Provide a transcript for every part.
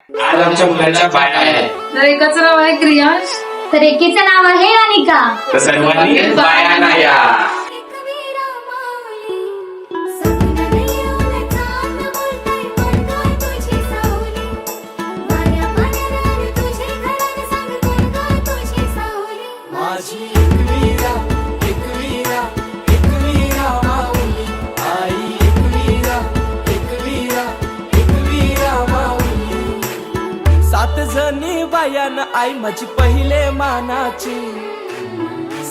आज आमच्या मुलांच्या बाया आहेत. तर एकाचं नाव आहे क्रियांश, तर एकीचं नाव आहे अनिका. तर सर्वांनी बायांना या. सात जणी बायान आई माझी पहिले मानाची,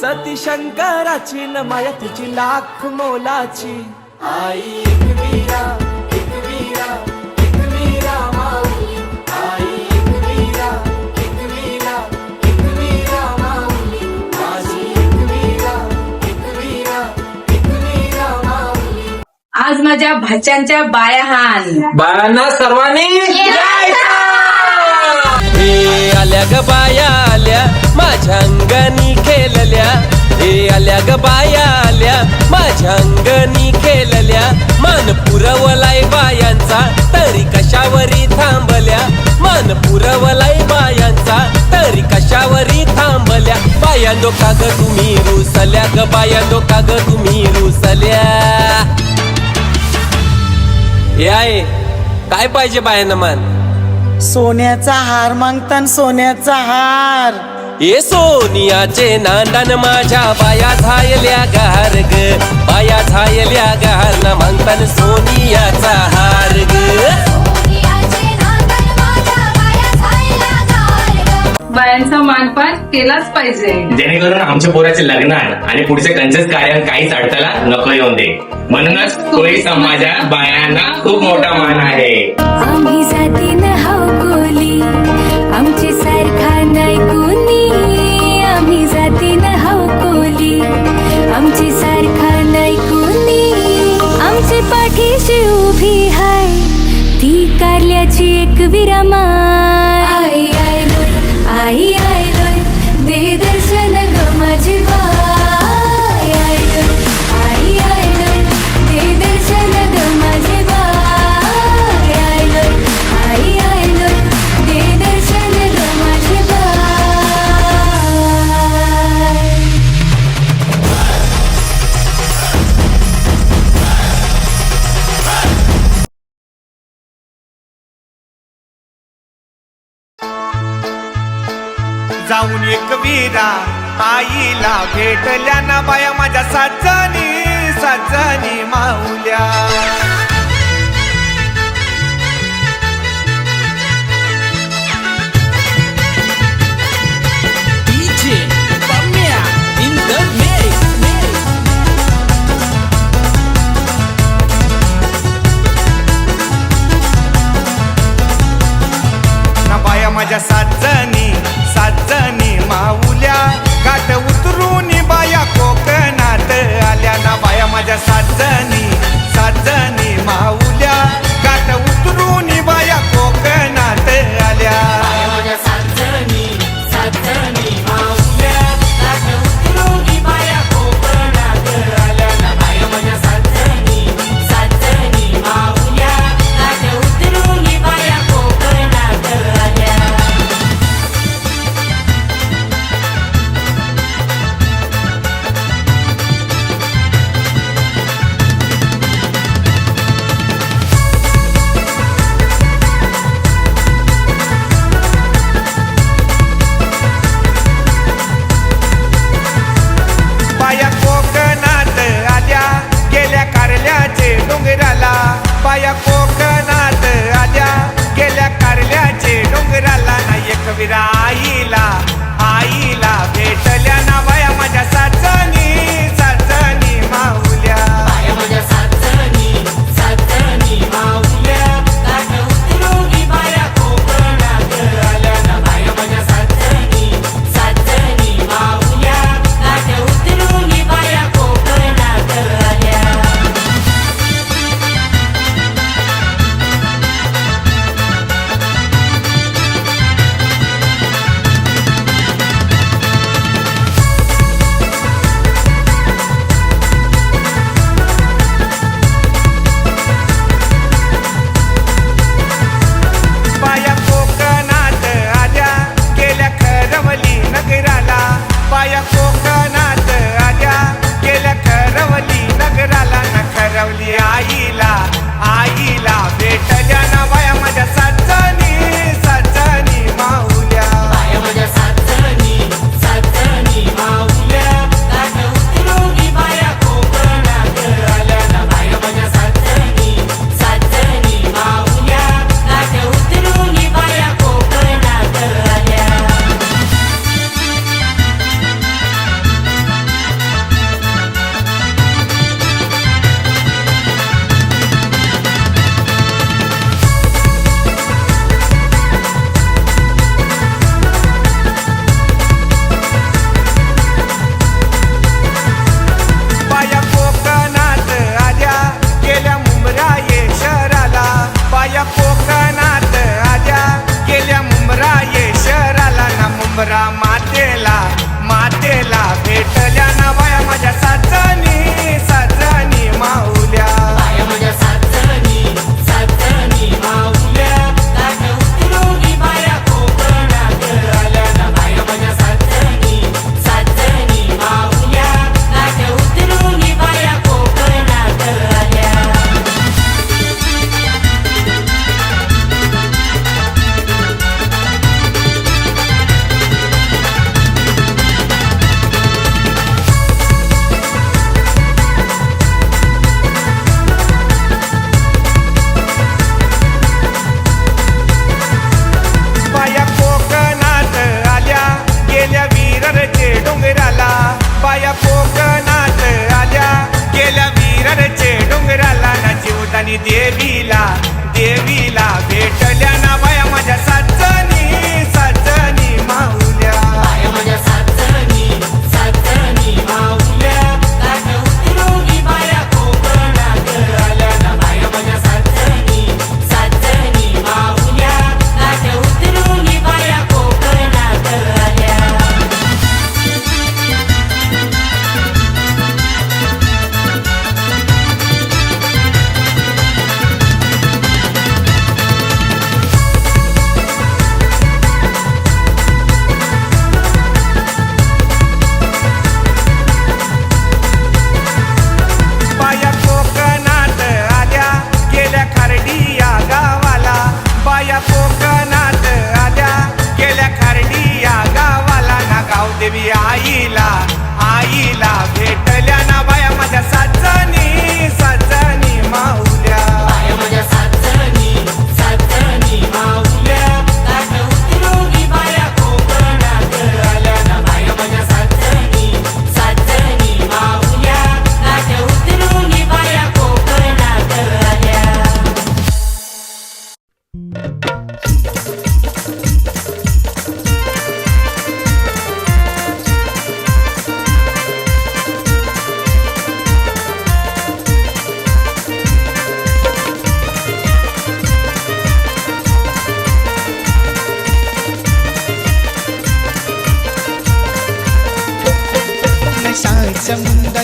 सती शंकराची न माया तुझी लाख मोलाची. आई एकवीरा एकवीरा एकवीरा माऊली, आई एकवीरा एकवीरा एकवीरा माऊली, माझी एकवीरा एकवीरा एकवीरा माऊली. आज माझ्या भाच्यांच्या बाया हान. बायांना सर्वांनी हे आल्या ग बाया आल्या माझ्या अंगणी खेळल्या, हे आल्या ग बाया आल्या माझ्या अंगणी खेळल्या. मान पुरवलाय बायांचा तरी कशावरी थांबल्या, मान पुरवलाय बायांचा तरी कशावरी थांबल्या. बायांनो का ग तुम्ही रुसल्या ग, बायांनो का ग तुम्ही रुसल्या. हे आहे काय पाहिजे बायांना मान? सोन्याचा हार मागतान सोन्याचा हार. ए सोनियाचे नांदन माझ्या बाया झायल्या गार ग, बाया झायल्या गार ना मागतान सोनियाचा हार ग. बायांचा मानपान केलाच पाहिजे, जेणेकरून आमच्या पोराचे लग्न आणि पुढचे कंचच कार्य काहीच अडथळा नको येऊन दे. म्हणूनच कोळी समाजात बायांना खूप मोठा मान आहे. आम्ही जातीनं हवकोली, आमची सारखा नाही कोणी. आम्ही जातीनं हवकोली, आमची सारखा नाही कोणी. आमची पाठीशी उभी हाय ती कारल्याची एक विरामाय. आई आयलोय आई आयलोय दे दर्शन ग माझी बाय. आयलोय आई आयलोय दे दर्शन ग माझी बाय. आयलोय आई आयलोय दे दर्शन ग माझी बाय. जाऊन एकवीरा आईला भेटल्या ना बाया माझ्या साजनी साजनी माऊल्या. ना बाया माझ्या साजनी साजनी माऊल्या, गाठ उतरून बाया कोकणात आल्या. ना बाया माझ्या साजनी साजनी माऊल्या, गाठ उतरून बाया कोकणात आल्या.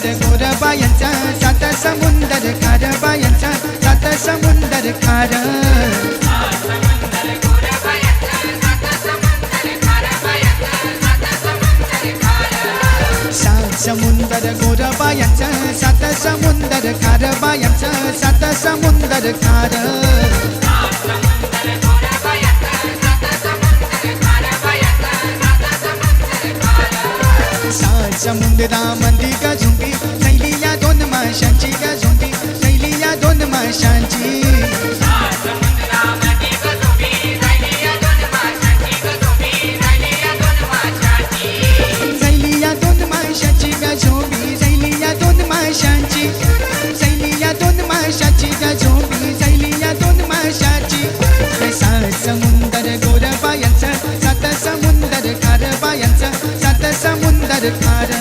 समुंदर गोरबायांचा सात समुंदर खारबायांचा सात समुंदर खार सात समुंदर गोरबायांचा सात समुंदर खारबायांचा सात समुंदर खार सात समुद्रामंदी गझुंडी थैली या दोन माशांची गझुंडी थैली या दोन माशांची थैली या दोन माशांची गझुंडी थैली या दोन माशांची थैली या दोन माशांची गझुंडी थैली या दोन माशांची सात समुंदर गोरबायांचं सात समुंदर खारबायांचं सात समुंदर खार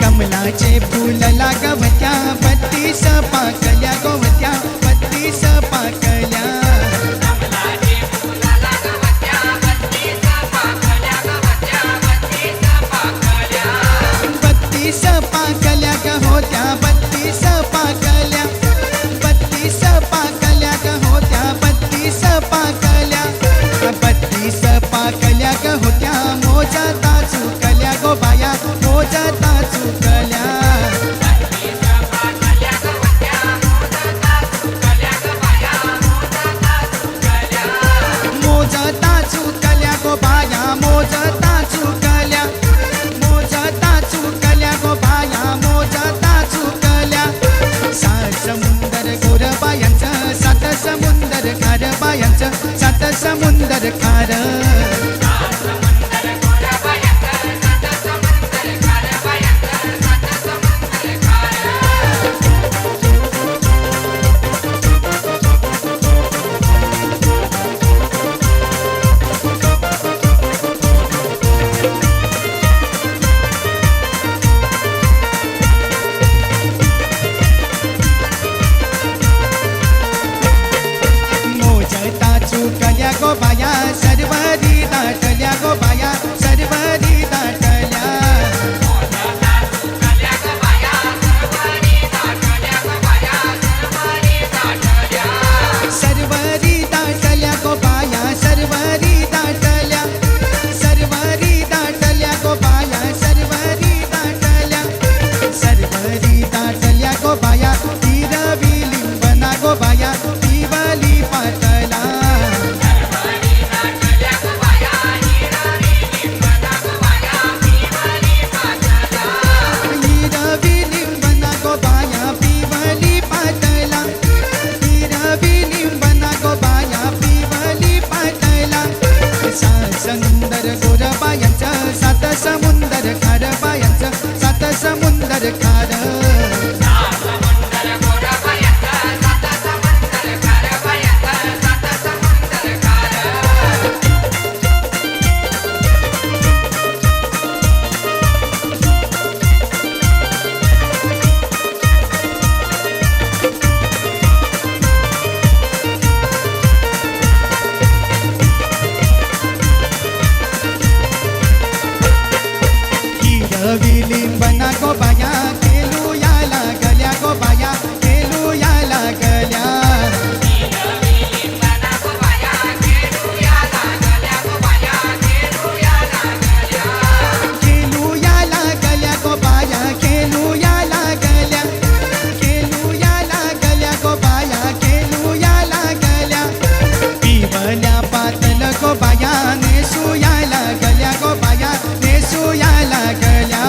कमलाचे फूल लागवत्या 32 पाकल्या गोवत्या 32 पाकल्या 32 पाकल्या ग होत्या 32 पाकल्या 32 पाकल्या ग होत्या 32 पाकल्या 32 पाकल्या ग होत्या मोजता चुकल्या गो बाया मोजता चुकल्या मोजता चुकल्या गो बाया मोजता चुकल्या मोजता चुकल्या गो बाया मोजता चुकल्या सात समुंदर गोरबायांचं सात समुंदर खारबायांचं सात समुंदर खार मोजता चुकल्या गो बाया सर्वरी दाटल्या गो बाया सर्वरी दाटल्या सर्वरी दाटल्या गो बाया सर्वरी दाटल्या सर्वरी दाटल्या गो बाया सर्वरी दाटल्या सर्वरी दाटल्या गो बाया हिरवी लिंबना गो बाया पिवली पातला हिरवी लिंबना गो बाया पिवली पातला हिरवी लिंबना गो बाया पिवली पातला सात समुंदर गोरबायांचं सात समुंदर खारबायांचं सात समुंदर खार हिरवी लिंबना गो बाया केलू याला गल्या गो बाया केलू याला गल्या केलू याला गल्या गो बाया केलू याला गल्या केलू याला गल्या गो बाया केलू याला गल्या पिवल्या पातल गो बाया नेसू याला गल्या गो बाया नेसू याला गल्या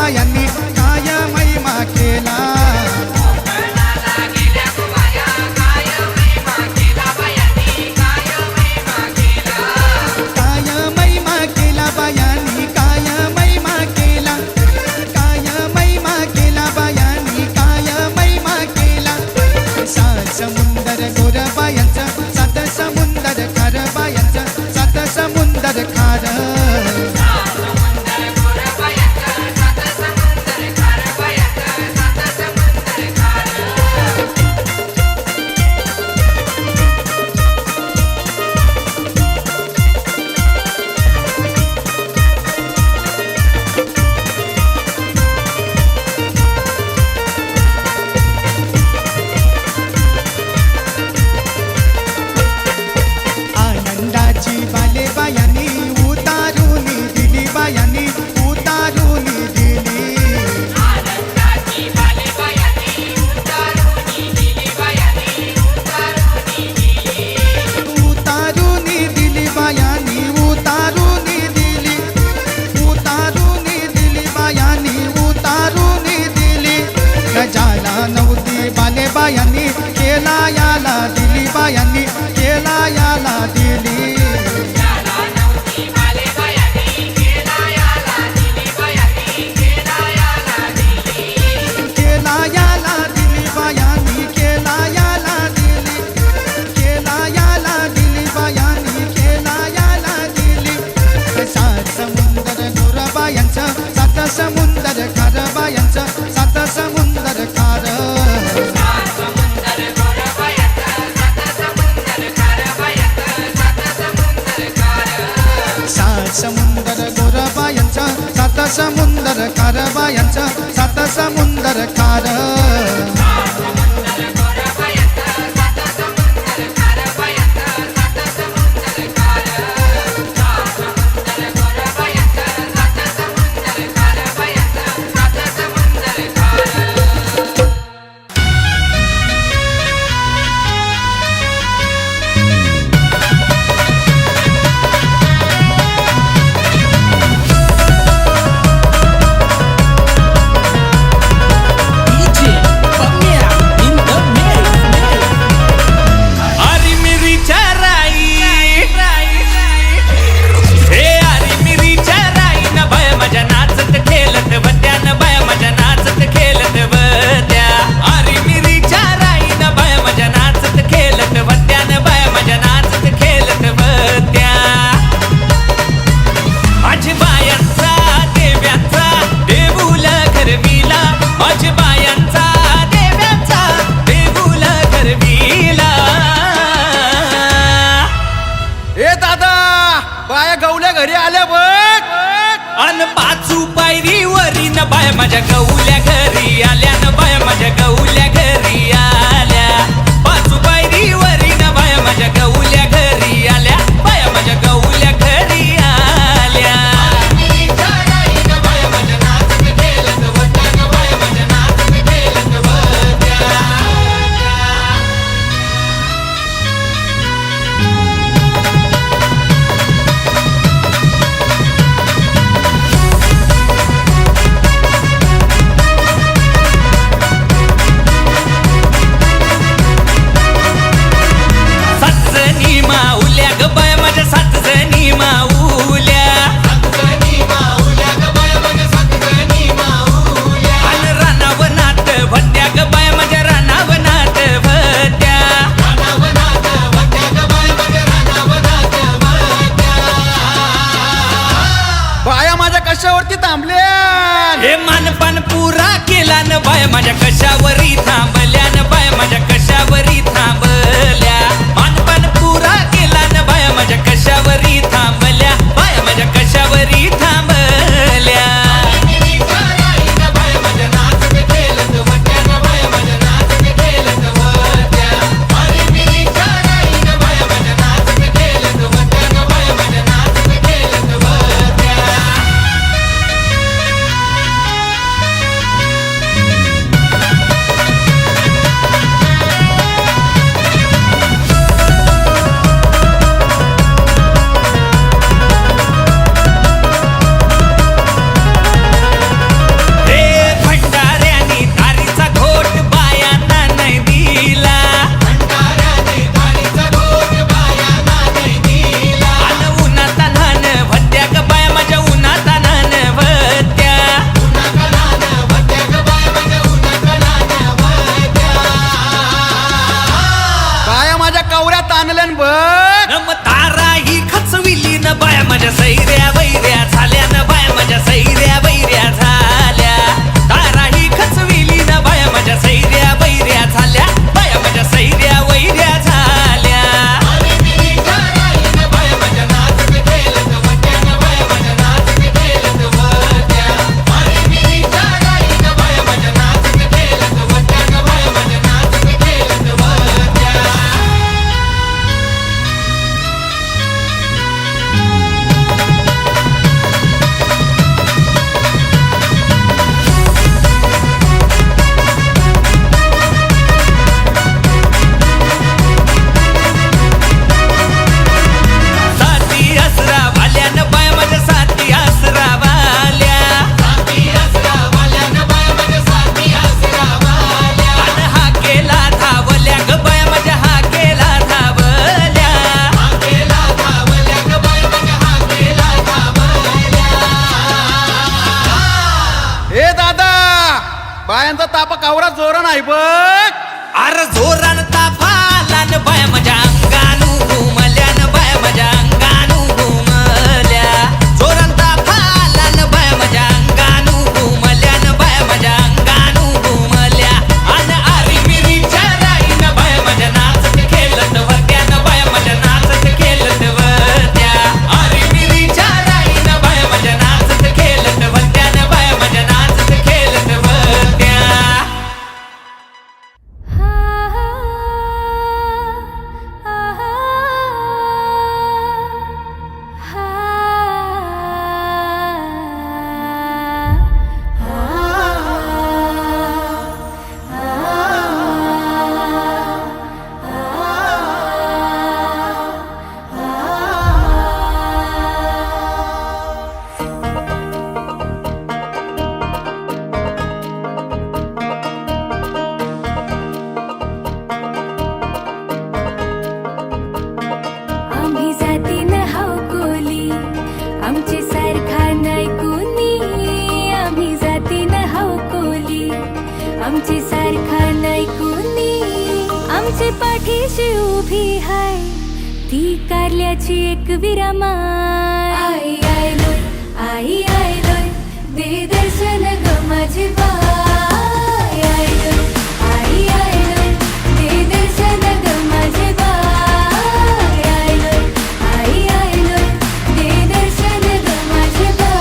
बायांनी काय महिमा केला काय महिमा केला बायांनी काय महिमा केला काय महिमा केला बायांनी काय महिमा केला सात समुंदर गोर बायांचं सात समुंदर खार बायांचं सात समुंदर खार आनंदाची बाले बायांनी उतारून दिली बायांनी उतारून दिली उतारून दिली बायांनी उतारून दिली उतारून दिली बायांनी उतारून दिली गजाला नव्हती बाले बायांनी केला याला दिली बायांनी केला याला दिली केला याला दिली बायांनी केला याला दिली केला याला दिली बायांनी केला याला दिली सात समुंदर गोर बायांचं सात समुंदर खार बायांचं सात समुंदर खार सात समुंदर गोर बायांचं सात समुंदर खार बायांचं सात समुंदर खार अरे मिरीच्या राई हे अरे मिरीच्या राई न बाय माझ्या नाचत खेळत बत्या न बाय माझ्या नाचत खेळत बत्या अरे मिरीच्या राई न बाय माझ्या नाचत खेळत बत्या न बाय माझ्या नाचत खेळत बत्या माझ्या बायांचा देव्याचा देऊल घरविला माझ्या बायांचा देव्याचा देऊल घरविला ए दादा बाया गवल्या घरी आल्या बघ अन पाचू पायरीवरी न बाय माझ्या गौल्या घरी आल्या न बाय माझ्या गौल्या घरी आल्या पाचू पायरीवरी न बाय माझ्या गौल्या घरी आल्या बाय माझ्या गौल्या घरी आल्या सात जणी माऊल्या ग बाय माझ्या सात जणी माऊल्या अन रानावनात भट्ट्या ग बाय माझ्या रानावनात भट्ट्या बाया माझ्या कशावरती थांबल्या हे मानपान पुरा केला न बाय माझ्या कशावरी थांबल्या न बाय माझ्या कशावरी थांबल्या मानपान पुरा केला न बाय माझ्या कशावरी थांबल्या बाय माझ्या कशावरी थांबल्या तापा कावरा जोरा नाही बघ. अरे जोरान ताफा आला न बाया माझ्या अंगानू घुमल्या न बाया माझ्या अंगानू घुमल्या. जोरान ताफा आला न बाया माझ्या अंगानू घुमल्या न बाया माझ्या अंगानू घुमल्या. अन आरी मिरीच्या राईन बाया माझ्या नाचत खेळत होत्या न बाया माझ्या नाचत खेळत होत्या. आरी मिरीच्या राईन बाया माझ्या नाचत खेळत होत्या न बाया माझ्या नाचत खेळत होत्या. आम्ही जातीन हाव कोली आमचे सारखा नाही कोणी आम्ही जातीन हाव कोली आमचे सारखा नाही कोणी आमचे पाठीशी उभी हाय ती कारल्याची एक विरामाय आई आयलोय आई आयलोय दे दर्शन ग माझे बाय आयलोय आई आयलोय दे दर्शन ग माझे बाय आयलोय आई आयलोय दे दर्शन ग माझे बाय.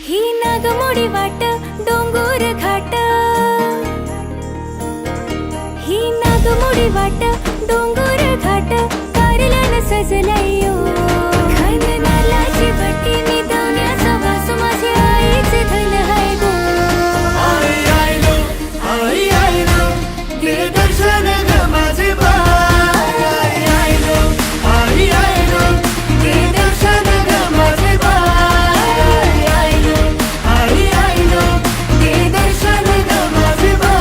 ही नागमोडी वाट डोंगर घाट ही नागमोडी वाट डोंगर घाट कारल्यान सजलायो खननालाची बटी निदवण्याचा वास माझे आईचे धन हाय गो आई आयलो आई आयलो दे दर्शन ग माझे बाय आई आयलो आई आयलो दे दर्शन ग माझे बाय आई आयलो आई आयलो दे दर्शन ग माझे बाय.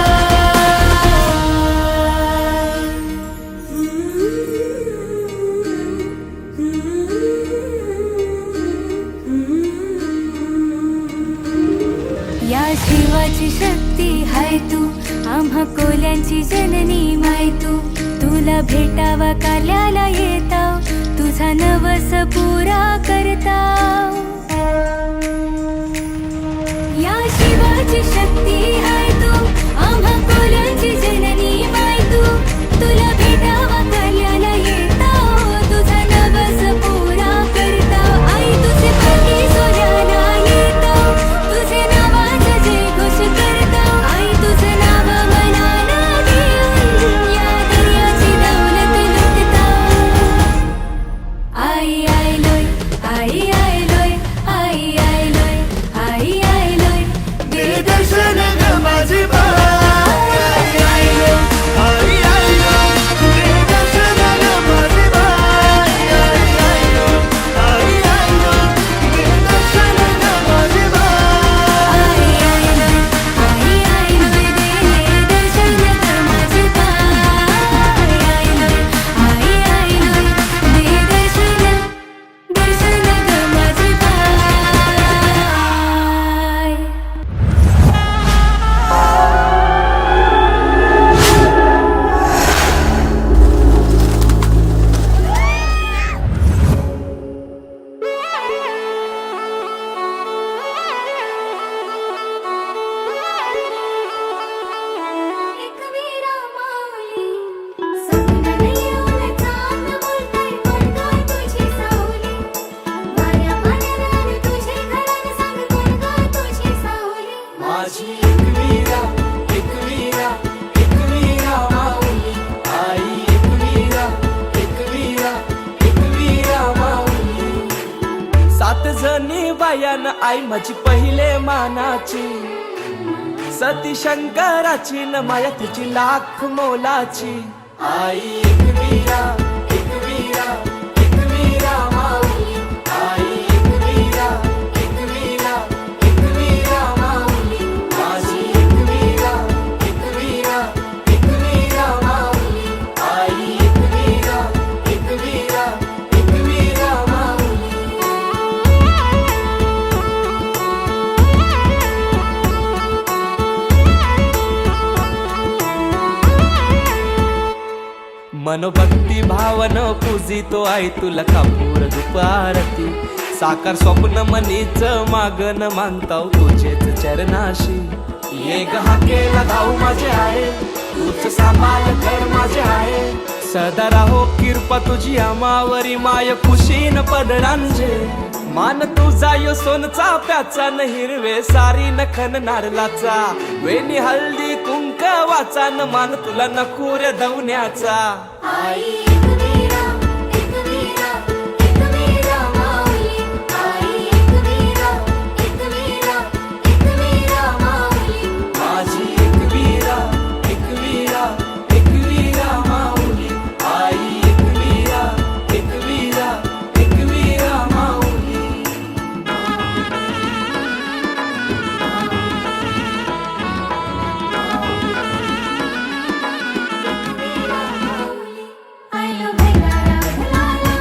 या शिवाची शक्ती हाय तू आम्हा कोल्यांची जननी माय तू तुला भेटावा काल्याला येताव तुझा नवस पुरा करताव. या शिवाची शक्ती हाय तू आम्हा कोल्यांची जननी माय तू तुला भेटावा काल्याला येताव तुझा नवस पुरा करताव. आई तुझे पाठी सोन्याला येताव तुझे नावाचा जय घोष करताव. आई तुझं नाव मनाला घेऊन या दर्याची दौलत लुटताव. आई आयलोय आई आयलोय आई आयलोय आई आयलोय दे दर्शन ग माझे बाय आई आयलो आई आयलो दे दर्शन ग माझे बाय आई आयलो आई आयलो दे दर्शन ग माझे बाय आई आयलो आई आयलो दे दर्शन ग माझे बाय आई आयलो आई आयलो दे दर्शन ग माझे बाय. एक वीरा माऊली सपना येऊन चांद बोलताय कोणताय तुझी सावली माया माया तुझे घरात सांग कोणताय तुझी सावली माझी एकवीरा एकवीरा एकवीरा माऊली आई एकवीरा जणी बायान आई माझी पहिले मानाची, सती शंकराची न माया तिची लाख मोलाची. आई एक वीरा, एक वीरा, एक वीरा माऊली. आई एक वीरा, एक वीरा, एक वीरा माऊली. माझी एक वीरा, एक वीरा, एक वीरा माऊली. आई एक वीरा, एक वीरा, एक वीरा माऊली. मनोभक्ती भावन पूजितो आई तुला कापूर दुपारती. साकार स्वप्न मनीच मागन मानताव तुझेच चरणाशी. ये हा केला धाऊ माझे आहे, तूच सांभाळ कर माझे आहे. सदा राहो कृपा तुझी आमावरी माय खुशीन पदरांजे. मान तुझा यो सोनचा प्याचा न हिरवे सारी नखन नारलाचा. वेणी हळदी कुंकवाचा न मान तुला नकुऱ्या धवण्याचा. आई एक वीरा, एक वीरा, एक वीरा माऊली. आई एक वीरा, एक वीरा, एक वीरा माऊली. माझी एक वीरा, एक वीरा, एक वीरा माऊली. आई एक वीरा, एक वीरा, एक वीरा माऊली. आयो भंडारा फुलाला,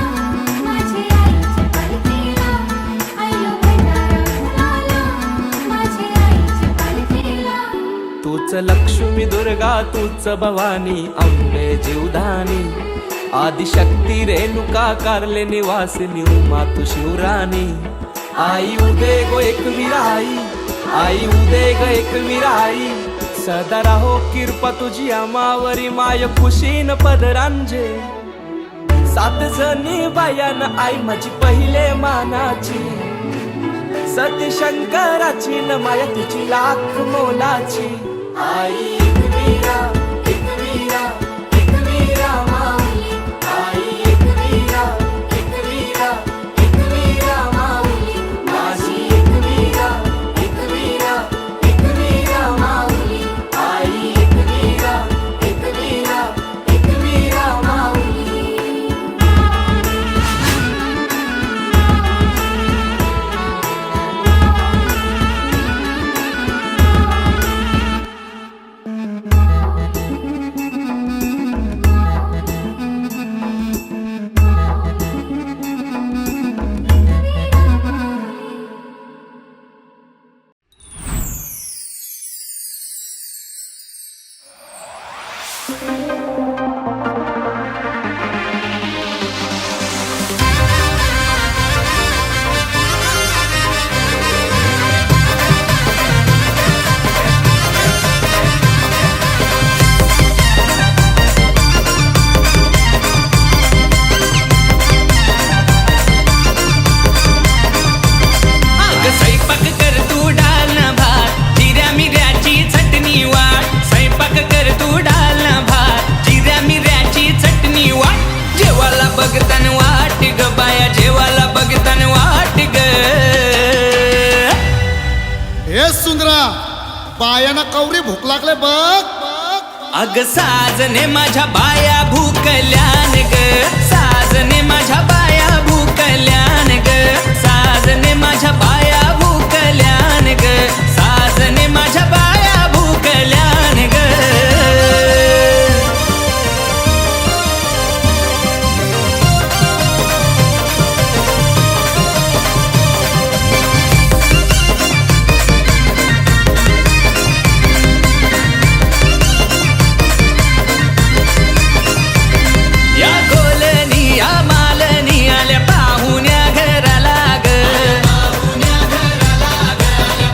माझे आईचे पालखीला. आयो भंडारा फुलाला, माझे आईचे पालखीला. तूच लक्ष्मी दुर्गा, तूच भवानी, अंबे जीवधानी. आदिशक्ती रेणुका कारले निवासिनी, उमा तू शिवराणी. आई उदे गो एक वीराई, आई उदे ग एक वीराई. सदा राहो कृपा तुझी आमावरी माय खुशीन पदरांजे. सात जणी बायान आई माझी पहिले मानाची, सती शंकराची न माया तिची लाख मोलाची. आई एक वीरा, एक वीरा, एक वीरा माऊली. आई एक वीरा, एक वीरा, एक वीरा माऊली. माझी एक वीरा, एक वीरा, एक वीरा माऊली. आई एक वीरा, एक वीरा, एक वीरा माऊली. स्वयंपाक कर तू डाल भात, जिऱ्या मिऱ्याची चटणी वाट. स्वयंपाक कर तू डाल भात, जिऱ्या मिऱ्याची चटणी वाट. जेवाला बघतान वाट ग बाया, जेवाला बघतान वाट ग. हे सुंदरा, बायाना कवरी भूक लागले बघ. अग साजने माझ्या बाया भूकल्यान ग. साजने माझ्या बाया भूकल्यान ग. साजने माझ्या बाया भूकल्यान ग. साजने माझ्या बाया भूकल्यान ग. या गोलनी या मालनी आल्या पाहुण्या घराला ग. पाहुण्या घराला ग, आल्या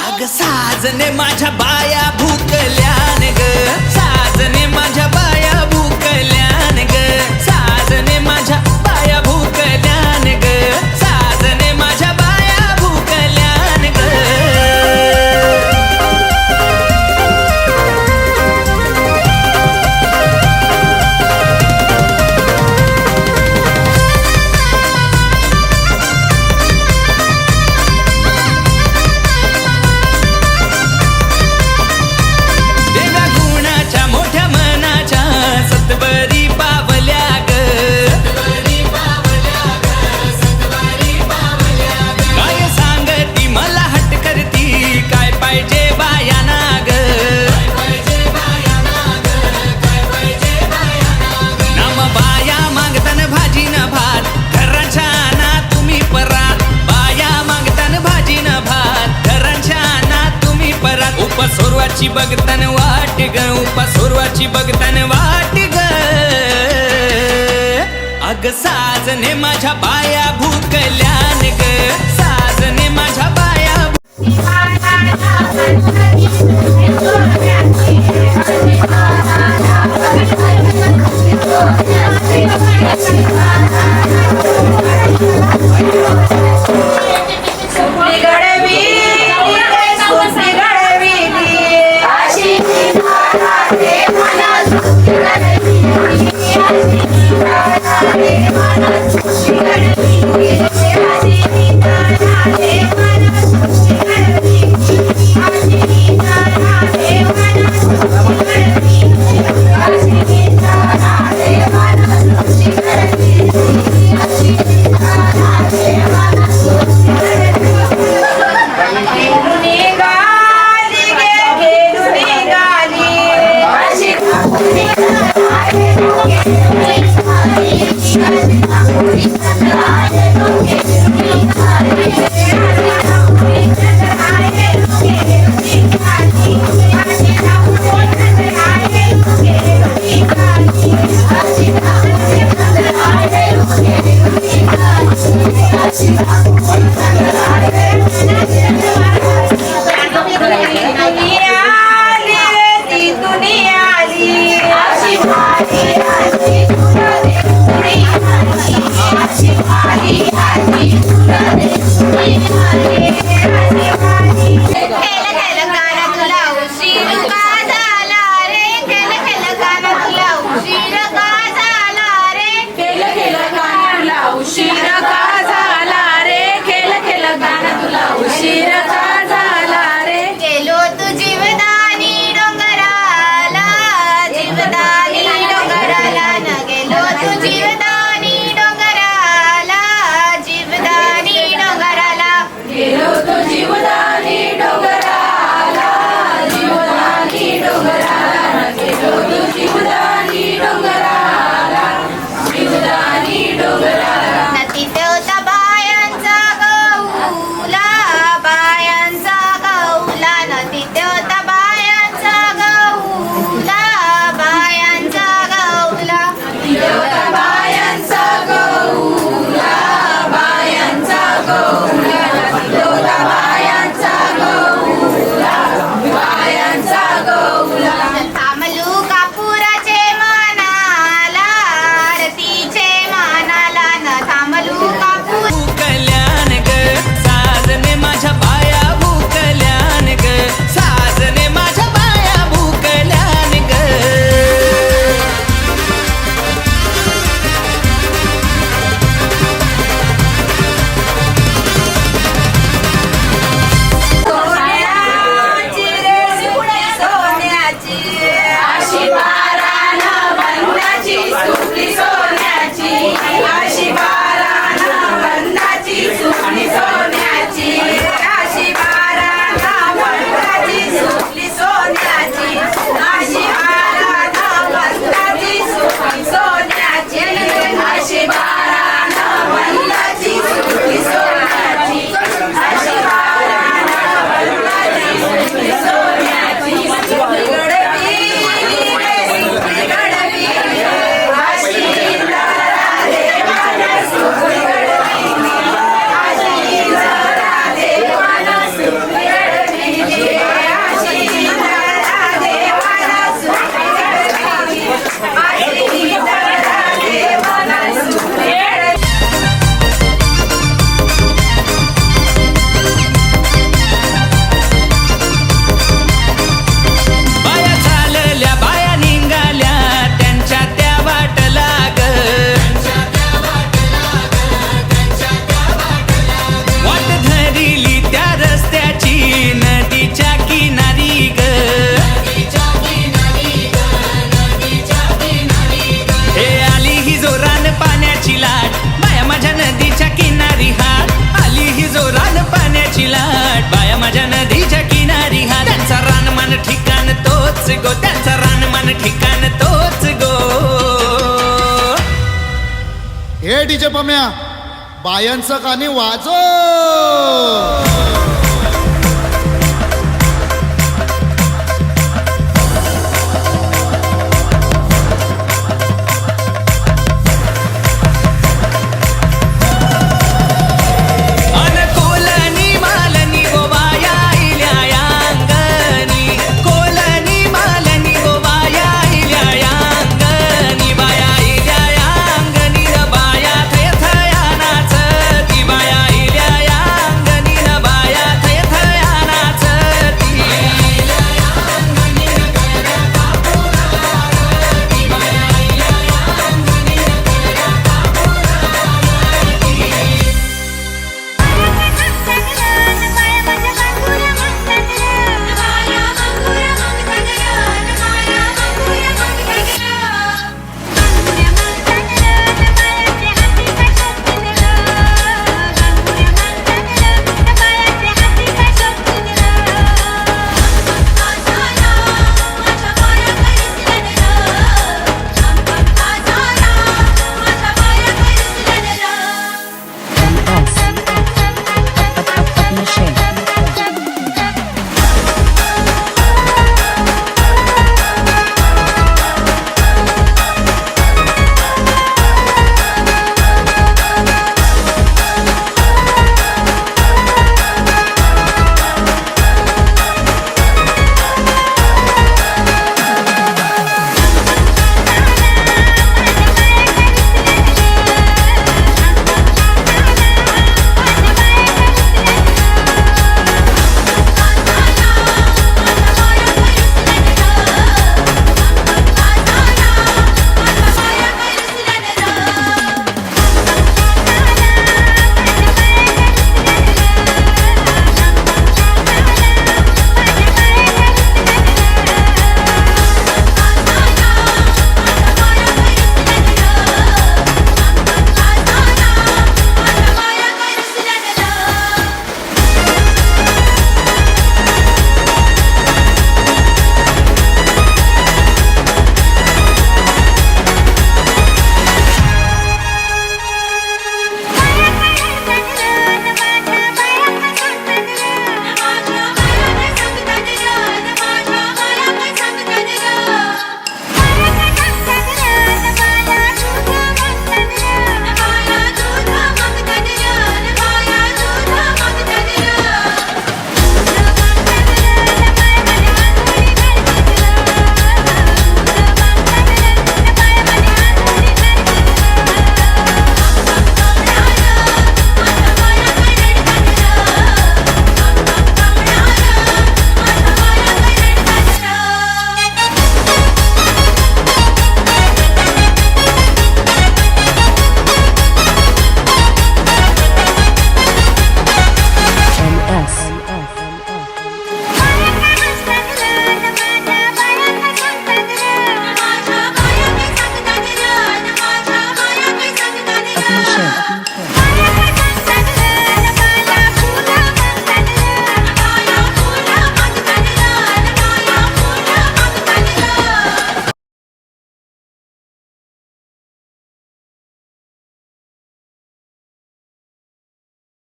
अग साजने माझ्या बाया भूकल्यान ग साजने माझ्या बाया भूकल्यान ग साजने माझ्या बाया भूकल्यान ग साजने माझ्या बाया भूकल्यान ग देवा गुणाच्या मोठ्या मनाच्या सतबरी पावल्या ग काय सांगती मला हट करती काय पाहिजे बायाना ग नाम बाया मागतान भाजी न भात घराच्या ना तुम्ही परात बाया मागतान भाजी न भात घराच्या ना तुम्ही परात उपसोरवाची बघतान वाट ग उपसोरवाची बघतान वाट ग अग साजने माझ्या बाया भूकल्यान ग साजने माझ्या बाया Thank you. डीजे पम्या बायांचं कानी वाजव